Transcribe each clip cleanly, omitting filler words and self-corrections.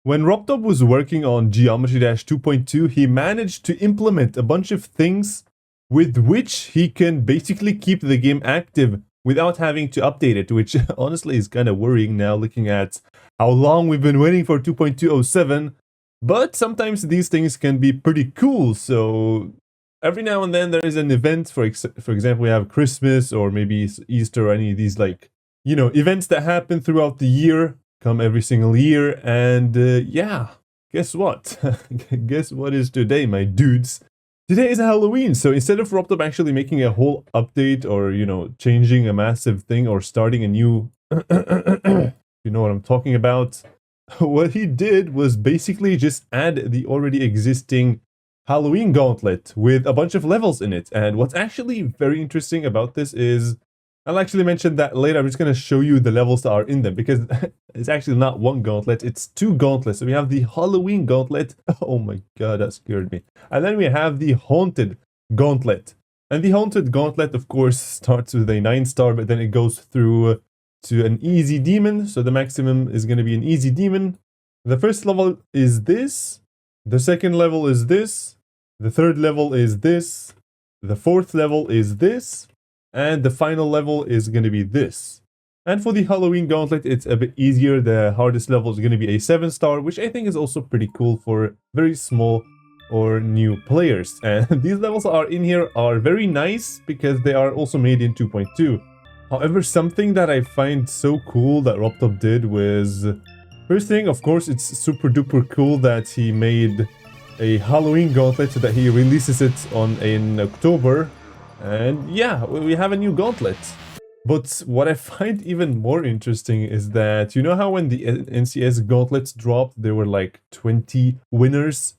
When RobTop was working on Geometry Dash 2.2, he managed to implement a bunch of things with which he can basically keep the game active without having to update it, which honestly is kind of worrying now looking at how long we've been waiting for 2.207. But sometimes these things can be pretty cool, so every now and then there is an event, for example, we have Christmas or maybe Easter or any of these, like, you know, events that happen throughout the year, come every single year, and yeah, guess what? Guess what is today, my dudes? Today is Halloween, so instead of RobTop actually making a whole update or, you know, changing a massive thing or starting a new... you know what I'm talking about? What he did was basically just add the already existing Halloween gauntlet with a bunch of levels in it. And what's actually very interesting about this is, I'll actually mention that later. I'm just going to show you the levels that are in them, because it's actually not one gauntlet, it's two gauntlets. So we have the Halloween gauntlet. Oh my god, that scared me. And then we have the Haunted gauntlet. And the Haunted gauntlet, of course, starts with a 9-star, but then it goes through to an easy demon. So the maximum is going to be an easy demon. The first level is this. The second level is this. The third level is this. The fourth level is this. And the final level is going to be this. And for the Halloween gauntlet, it's a bit easier. The hardest level is going to be a 7-star, which I think is also pretty cool for very small or new players. And these levels are in here are very nice because they are also made in 2.2. However, something that I find so cool that RobTop did was... First thing, of course, it's super duper cool that he made a Halloween gauntlet so that he releases it in October. And yeah, we have a new gauntlet. But what I find even more interesting is that, you know how when the NCS gauntlets dropped, there were like 20 winners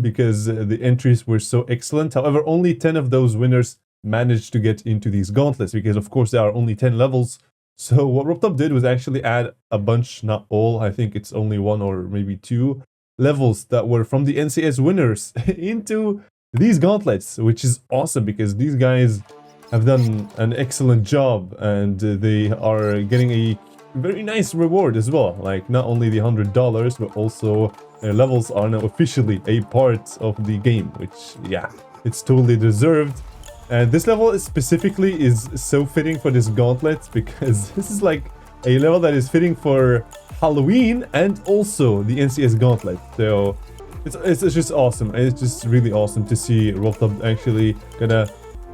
because the entries were so excellent. However, only 10 of those winners managed to get into these gauntlets because, of course, there are only 10 levels. So what RobTop did was actually add a bunch, not all, I think it's only 1 or maybe 2 levels that were from the NCS winners into these gauntlets, which is awesome because these guys have done an excellent job and they are getting a very nice reward as well. Like, not only the $100, but also their levels are now officially a part of the game, which, yeah, it's totally deserved. And this level specifically is so fitting for this gauntlet because this is like a level that is fitting for Halloween and also the NCS gauntlet. So it's just awesome. It's just really awesome to see RobTop actually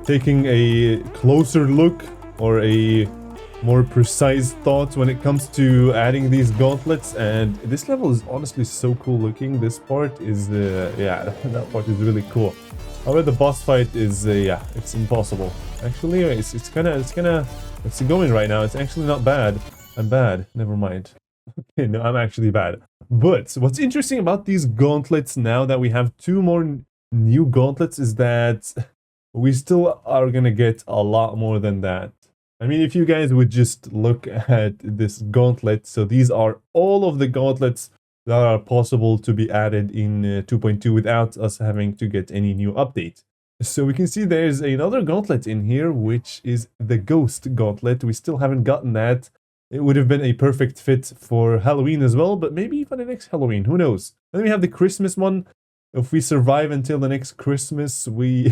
taking a closer look or a more precise thought when it comes to adding these gauntlets. And this level is honestly so cool looking. This part is yeah, that part is really cool. However, the boss fight is yeah, it's impossible. Actually, it's going right now. It's actually not bad. I'm bad. Never mind. Okay, no, I'm actually bad. But what's interesting about these gauntlets now that we have 2 more new gauntlets is that we still are gonna get a lot more than that. I mean, if you guys would just look at this gauntlet, so these are all of the gauntlets that are possible to be added in 2.2 without us having to get any new update. So we can see there's another gauntlet in here, which is the Ghost Gauntlet. We still haven't gotten that. It would have been a perfect fit for Halloween as well, but maybe for the next Halloween, who knows? Then we have the Christmas one. If we survive until the next Christmas, we're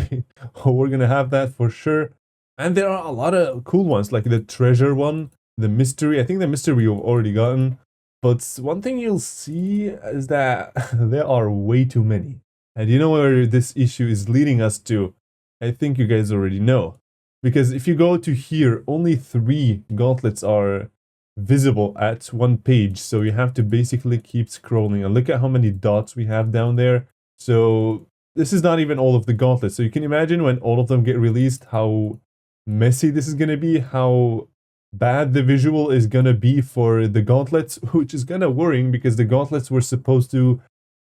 gonna have that for sure. And there are a lot of cool ones, like the Treasure one, the Mystery. I think the Mystery we've already gotten. But one thing you'll see is that there are way too many. And you know where this issue is leading us to? I think you guys already know. Because if you go to here, only 3 gauntlets are visible at one page. So you have to basically keep scrolling. And look at how many dots we have down there. So this is not even all of the gauntlets. So you can imagine when all of them get released, how messy this is going to be, how bad the visual is gonna be for the gauntlets, which is kinda worrying because the gauntlets were supposed to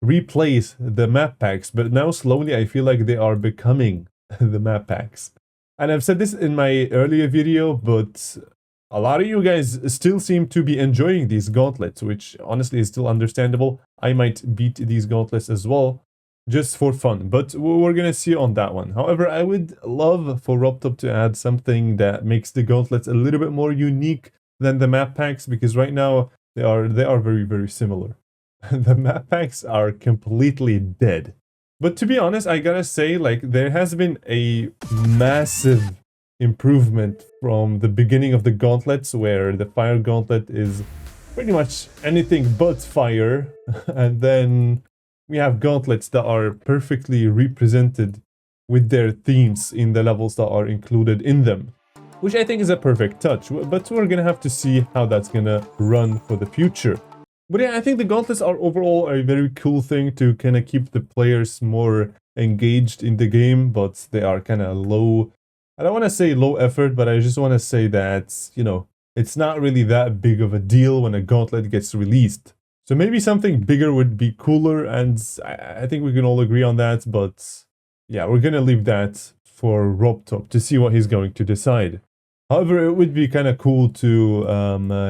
replace the map packs, but now slowly I feel like they are becoming the map packs. And I've said this in my earlier video, but a lot of you guys still seem to be enjoying these gauntlets, which honestly is still understandable. I might beat these gauntlets as well, just for fun, but we're gonna see on that one. However, I would love for RobTop to add something that makes the gauntlets a little bit more unique than the map packs, because right now they are very, very similar. the map packs are completely dead. But to be honest, I gotta say, like, there has been a massive improvement from the beginning of the gauntlets, where the fire gauntlet is pretty much anything but fire. And then we have gauntlets that are perfectly represented with their themes in the levels that are included in them, which I think is a perfect touch. But we're gonna have to see how that's gonna run for the future. But yeah, I think the gauntlets are overall a very cool thing to kind of keep the players more engaged in the game, but they are kind of low. I don't want to say low effort, but I just want to say that, you know, it's not really that big of a deal when a gauntlet gets released. So maybe something bigger would be cooler, and I think we can all agree on that, but yeah, we're gonna leave that for RobTop to see what he's going to decide. However, it would be kind of cool to,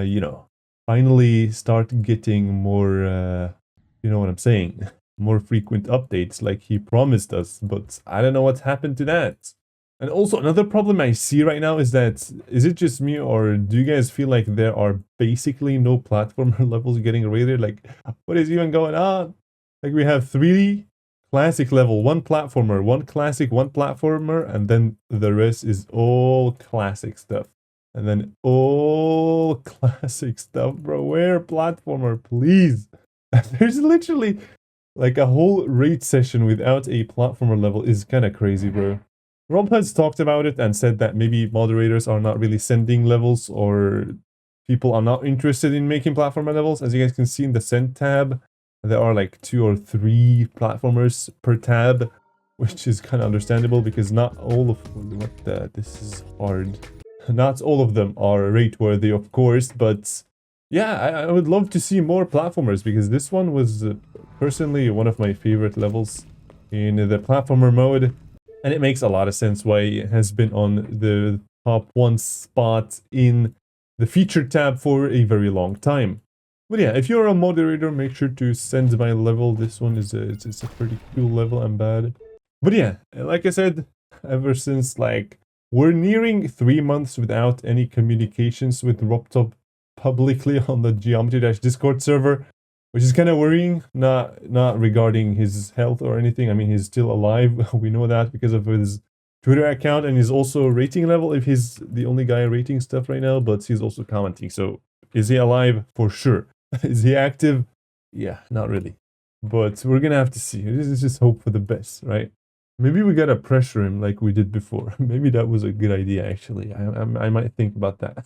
you know, finally start getting more, you know what I'm saying, more frequent updates like he promised us, but I don't know what's happened to that. And also another problem I see right now is that, is it just me, or do you guys feel like there are basically no platformer levels getting rated? Like, what is even going on? Like, we have 3 classic level, 1 platformer, 1 classic, 1 platformer, and then the rest is all classic stuff. And then all classic stuff, bro. Where platformer, please? There's literally like a whole raid session without a platformer level is kind of crazy, bro. Rob has talked about it and said that maybe moderators are not really sending levels, or people are not interested in making platformer levels. As you guys can see in the send tab, there are like 2 or 3 platformers per tab, which is kind of understandable because not all of this is hard. Not all of them are rate worthy, of course, but yeah, I would love to see more platformers, because this one was personally one of my favorite levels in the platformer mode, and it makes a lot of sense why it has been on the top 1 spot in the featured tab for a very long time. But yeah, if you're a moderator, make sure to send my level. This one is it's a pretty cool level. I'm bad. But yeah, like I said, ever since like we're nearing 3 months without any communications with RobTop publicly on the Geometry Dash Discord server, which is kind of worrying. Not regarding his health or anything. I mean, he's still alive. We know that because of his Twitter account, and he's also rating level if he's the only guy rating stuff right now, but he's also commenting. So is he alive? For sure. Is he active? Yeah, not really. But we're gonna have to see. This is just hope for the best, right? Maybe we gotta pressure him like we did before. Maybe that was a good idea, actually. I might think about that.